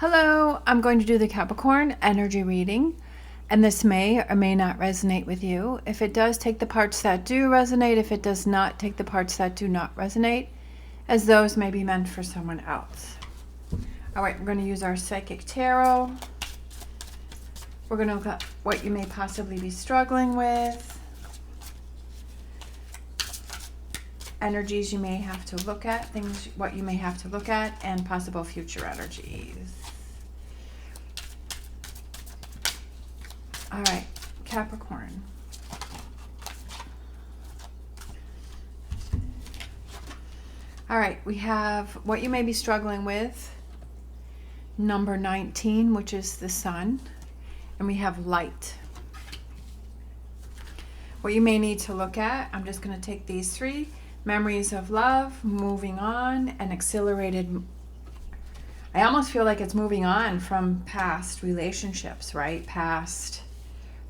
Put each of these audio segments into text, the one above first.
Hello, I'm going to do the Capricorn energy reading, and this may or may not resonate with you. If it does, take the parts that do resonate. If it does not, take the parts that do not resonate, as those may be meant for someone else. All right, we're going to use our Psychic Tarot. We're going to look at what you may possibly be struggling with, energies you may have to look at, what you may have to look at, and possible future energies. All right, Capricorn. All right, we have what you may be struggling with, number 19, which is the sun, and we have light. What you may need to look at, I'm just going to take these three: memories of love, moving on, and accelerated. I almost feel like it's moving on from past relationships, right? Past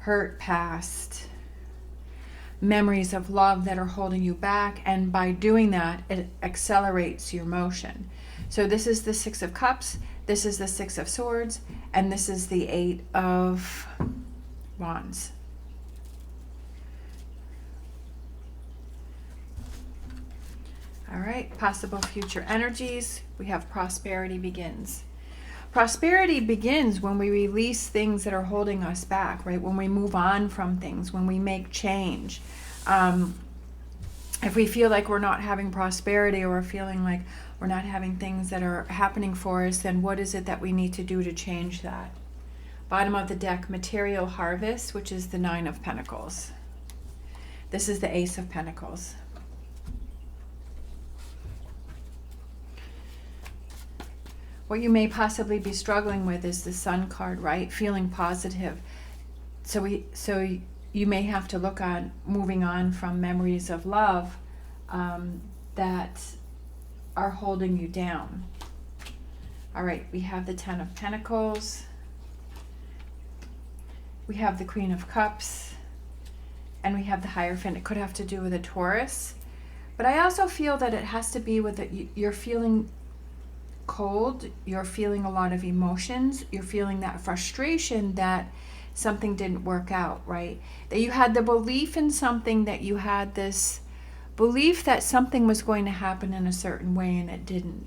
hurt, past memories of love that are holding you back, and by doing that, it accelerates your motion. So this is the Six of Cups, this is the Six of Swords, and this is the Eight of Wands. All right, possible future energies. We have prosperity begins. Prosperity begins when we release things that are holding us back, right? When we move on from things, when we make change. If we feel like we're not having prosperity, or we're feeling like we're not having things that are happening for us, then what is it that we need to do to change that? Bottom of the deck, material harvest, which is the Nine of Pentacles. This is the Ace of Pentacles. What you may possibly be struggling with is the Sun card, right? Feeling positive. So you may have to look on moving on from memories of love that are holding you down. All right, we have the Ten of Pentacles. We have the Queen of Cups. And we have the Hierophant. It could have to do with a Taurus. But I also feel that it has to be with you're feeling cold, you're feeling a lot of emotions, you're feeling that frustration that something didn't work out, right? That you had the belief in something, that you had this belief that something was going to happen in a certain way and it didn't.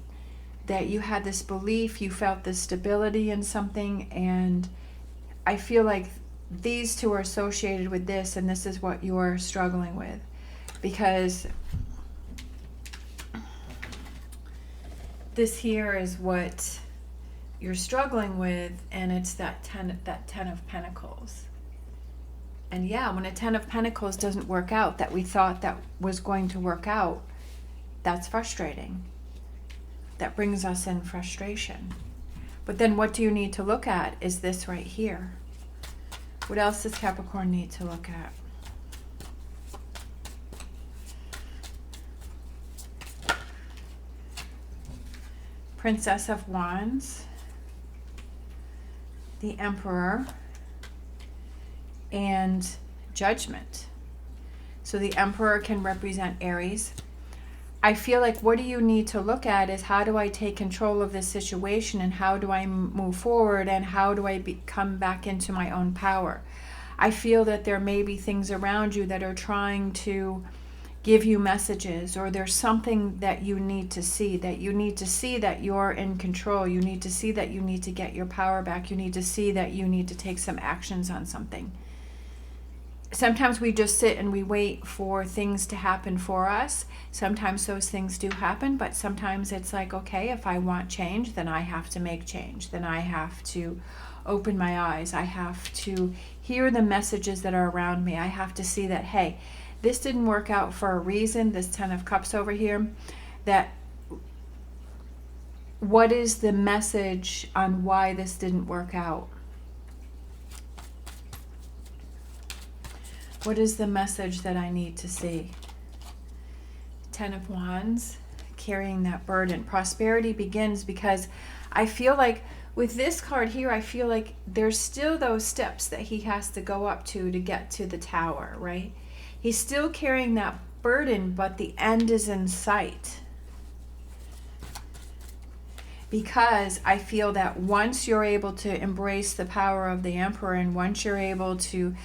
That you had this belief, you felt this stability in something, and I feel like these two are associated with this, and this is what you're struggling with. Because this here is what you're struggling with, and it's that ten of Pentacles. And yeah, when a Ten of Pentacles doesn't work out that we thought that was going to work out, that's frustrating. That brings us in frustration. But then what do you need to look at is this right here. What else does Capricorn need to look at? Princess of Wands, the Emperor, and Judgment. So the Emperor can represent Aries. I feel like what do you need to look at is, how do I take control of this situation, and how do I move forward, and how do I come back into my own power? I feel that there may be things around you that are trying to give you messages, or there's something that you need to see, that you're in control. You need to see that you need to get your power back. You need to see that you need to take some actions on something. Sometimes we just sit and we wait for things to happen for us. Sometimes those things do happen, but sometimes it's like, okay, if I want change, then I have to make change. Then I have to open my eyes. I have to hear the messages that are around me. I have to see that, hey, this didn't work out for a reason, this Ten of Cups over here. That what is the message on why this didn't work out? What is the message that I need to see? Ten of Wands, carrying that burden. Prosperity begins, because I feel like with this card here, I feel like there's still those steps that he has to go up to get to the Tower, right? He's still carrying that burden, but the end is in sight. because I feel that once you're able to embrace the power of the Emperor, and once you're able to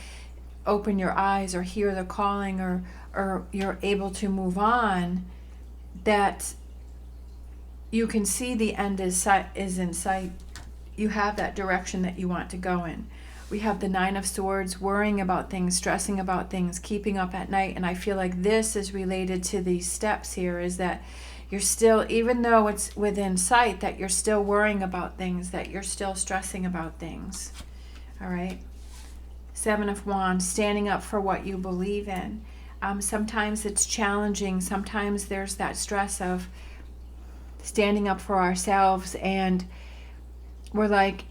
open your eyes or hear the calling, or you're able to move on, that you can see the end is in sight. You have that direction that you want to go in. We have the Nine of Swords, worrying about things, stressing about things, keeping up at night. And I feel like this is related to these steps here, is that you're still, even though it's within sight, that you're still worrying about things, that you're still stressing about things. All right. Seven of Wands, standing up for what you believe in. Sometimes it's challenging. Sometimes there's that stress of standing up for ourselves, and we're like,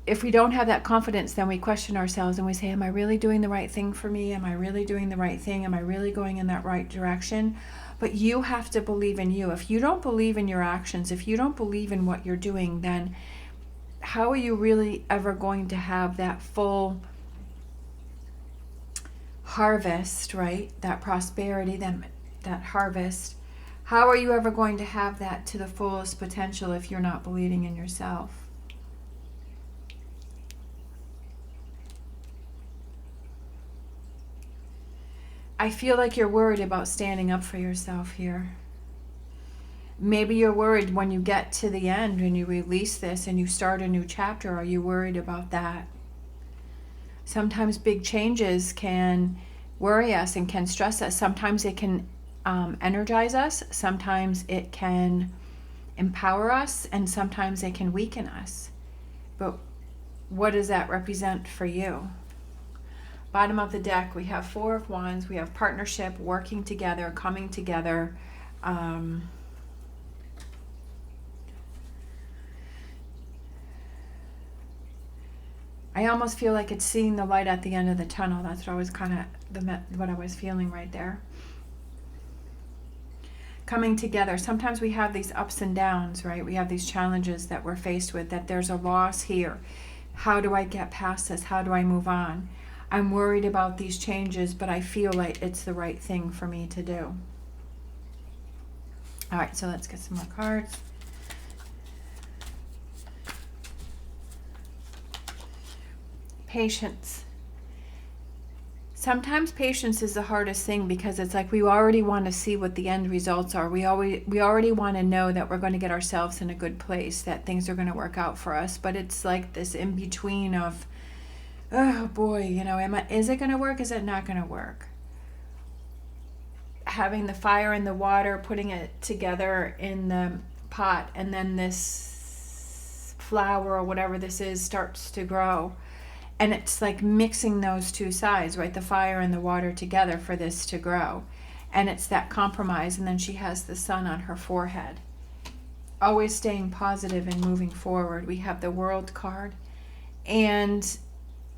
if we don't have that confidence, then we question ourselves and we say, am I really doing the right thing for me? Am I really doing the right thing? Am I really going in that right direction? But you have to believe in you. If you don't believe in your actions, if you don't believe in what you're doing, then how are you really ever going to have that full harvest, right? That prosperity, that harvest. How are you ever going to have that to the fullest potential if you're not believing in yourself? I feel like you're worried about standing up for yourself here. Maybe you're worried when you get to the end and you release this and you start a new chapter. Are you worried about that? Sometimes big changes can worry us and can stress us. Sometimes it can energize us. Sometimes it can empower us. And sometimes it can weaken us. But what does that represent for you? Bottom of the deck, we have Four of Wands. We have partnership, working together, coming together. I almost feel like it's seeing the light at the end of the tunnel. That's what I was what I was feeling right there. Coming together. Sometimes we have these ups and downs, right? We have these challenges that we're faced with, that there's a loss here. How do I get past this? How do I move on? I'm worried about these changes, but I feel like it's the right thing for me to do. All right, so let's get some more cards. Patience. Sometimes patience is the hardest thing, because it's like we already want to see what the end results are. We already want to know that we're going to get ourselves in a good place, that things are going to work out for us. But it's like this in between of, oh boy, you know, is it going to work? Is it not going to work? Having the fire and the water, putting it together in the pot, and then this flower or whatever this is starts to grow. And it's like mixing those two sides, right? The fire and the water together for this to grow. And it's that compromise. And then she has the sun on her forehead. Always staying positive and moving forward. We have the World card. And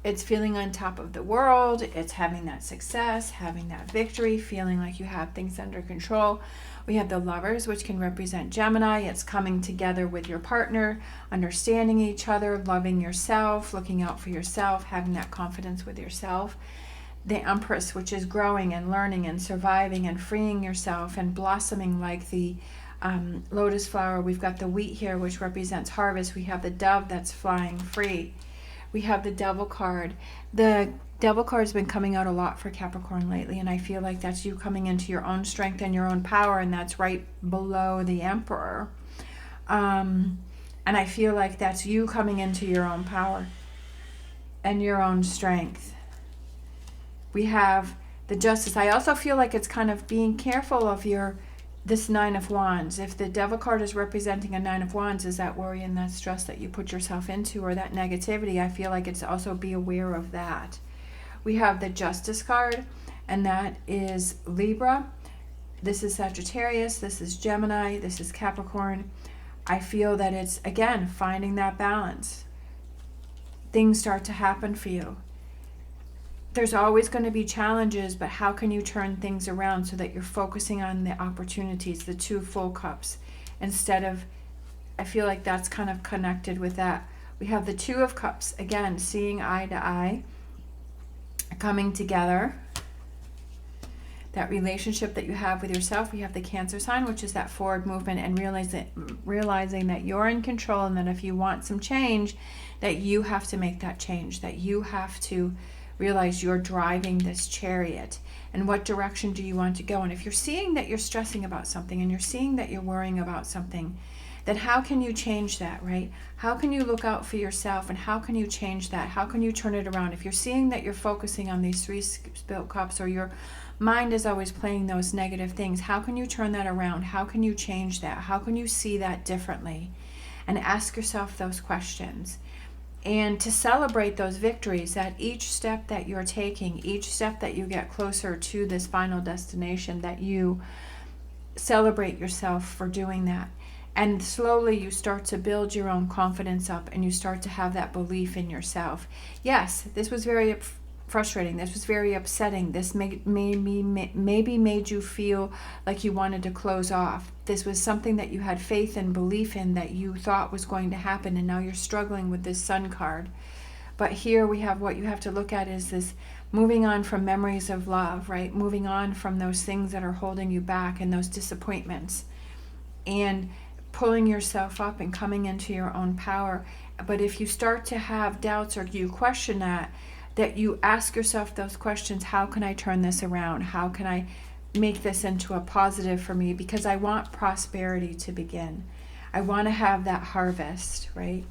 it's feeling on top of the world. It's having that success, having that victory, feeling like you have things under control. We have the Lovers, which can represent Gemini. It's coming together with your partner, understanding each other, loving yourself, looking out for yourself, having that confidence with yourself. The Empress, which is growing and learning and surviving and freeing yourself and blossoming like the lotus flower. We've got the Wheat here, which represents harvest. We have the Dove that's flying free. We have the Devil card. The Devil card has been coming out a lot for Capricorn lately, and I feel like that's you coming into your own strength and your own power, and that's right below the Emperor. And I feel like that's you coming into your own power and your own strength. We have the Justice. I also feel like it's kind of being careful of this Nine of Wands. If the Devil card is representing a Nine of Wands, is that worry and that stress that you put yourself into, or that negativity? I feel like it's also be aware of that. We have the Justice card, and that is Libra. This is Sagittarius. This is Gemini. This is Capricorn. I feel that it's, again, finding that balance. Things start to happen for you. There's always going to be challenges, but how can you turn things around so that you're focusing on the opportunities, the two full cups, instead of, I feel like that's kind of connected with that. We have the Two of Cups, again, seeing eye to eye, coming together. that relationship that you have with yourself. We have the Cancer sign, which is that forward movement and realizing that you're in control, and that if you want some change, that you have to make that change, that you have to realize you're driving this chariot. And what direction do you want to go? And if you're seeing that you're stressing about something, and you're seeing that you're worrying about something, then how can you change that, right? How can you look out for yourself, and how can you change that? How can you turn it around? If you're seeing that you're focusing on these 3 spilt cups, or your mind is always playing those negative things, how can you turn that around? How can you change that? How can you see that differently? And ask yourself those questions. And to celebrate those victories, that each step that you're taking, each step that you get closer to this final destination, that you celebrate yourself for doing that. And slowly you start to build your own confidence up, and you start to have that belief in yourself. Yes, this was very frustrating. This was very upsetting. This maybe made you feel like you wanted to close off. This was something that you had faith and belief in, that you thought was going to happen, and now you're struggling with this Sun card. But here we have, what you have to look at is this moving on from memories of love, right? Moving on from those things that are holding you back, and those disappointments, and pulling yourself up and coming into your own power. But if you start to have doubts, or you question that you ask yourself those questions: how can I turn this around? How can I make this into a positive for me? Because I want prosperity to begin. I want to have that harvest, right?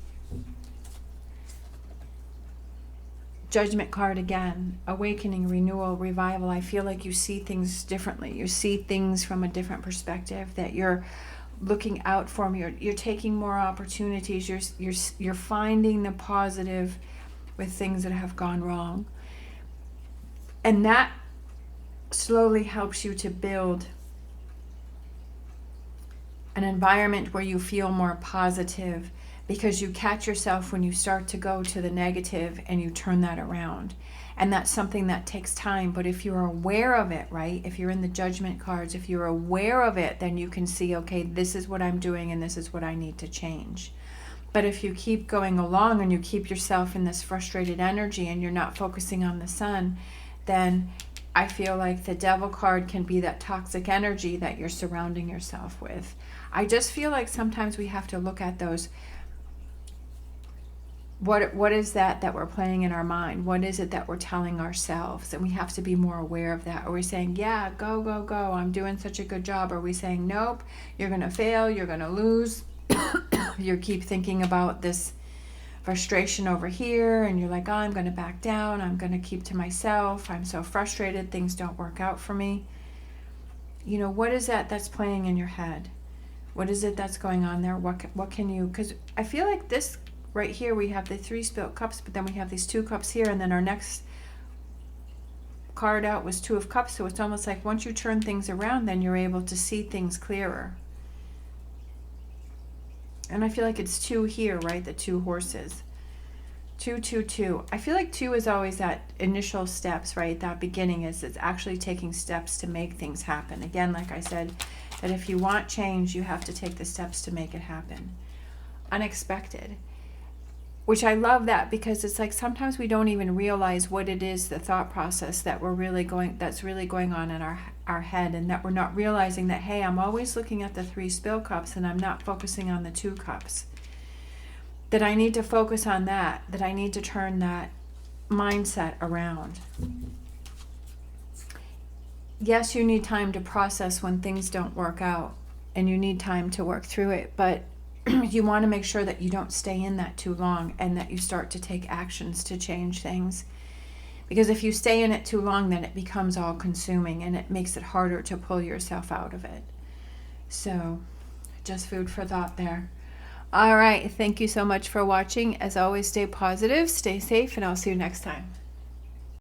Judgment card again, awakening, renewal, revival. I feel like you see things differently. You see things from a different perspective, that you're looking out for me. You're taking more opportunities. You're finding the positive with things that have gone wrong. And that slowly helps you to build an environment where you feel more positive, because you catch yourself when you start to go to the negative, and you turn that around. And that's something that takes time. But if you're aware of it, right? If you're in the judgment cards, if you're aware of it, then you can see, okay, this is what I'm doing, and this is what I need to change. But if you keep going along, and you keep yourself in this frustrated energy, and you're not focusing on the sun, then I feel like the Devil card can be that toxic energy that you're surrounding yourself with. I just feel like sometimes we have to look at those. What is that we're playing in our mind? What is it that we're telling ourselves? And we have to be more aware of that. Are we saying, yeah, go, go, go, I'm doing such a good job? Are we saying, nope, you're going to fail, you're going to lose? You keep thinking about this frustration over here, and you're like, oh, I'm going to back down, I'm going to keep to myself, I'm so frustrated, things don't work out for me. You know, what is that that's playing in your head? What is it that's going on there? What can you, because I feel like this right here, we have the 3 spilt cups, but then we have these 2 cups here, and then our next card out was 2 of cups. So it's almost like once you turn things around, then you're able to see things clearer. And I feel like it's 2 here, right? The 2 horses. 2, 2, 2. I feel like 2 is always that initial steps, right? That beginning is it's actually taking steps to make things happen. Again, like I said, that if you want change, you have to take the steps to make it happen. Unexpected. Which I love that, because it's like sometimes we don't even realize what it is, the thought process that's really going on in our head, and that we're not realizing that, hey, I'm always looking at the 3 spill cups, and I'm not focusing on the 2 cups. That I need to focus on that I need to turn that mindset around. Yes, you need time to process when things don't work out, and you need time to work through it, but you want to make sure that you don't stay in that too long, and that you start to take actions to change things. Because if you stay in it too long, then it becomes all consuming, and it makes it harder to pull yourself out of it. So just food for thought there. All right. Thank you so much for watching. As always, stay positive, stay safe, and I'll see you next time.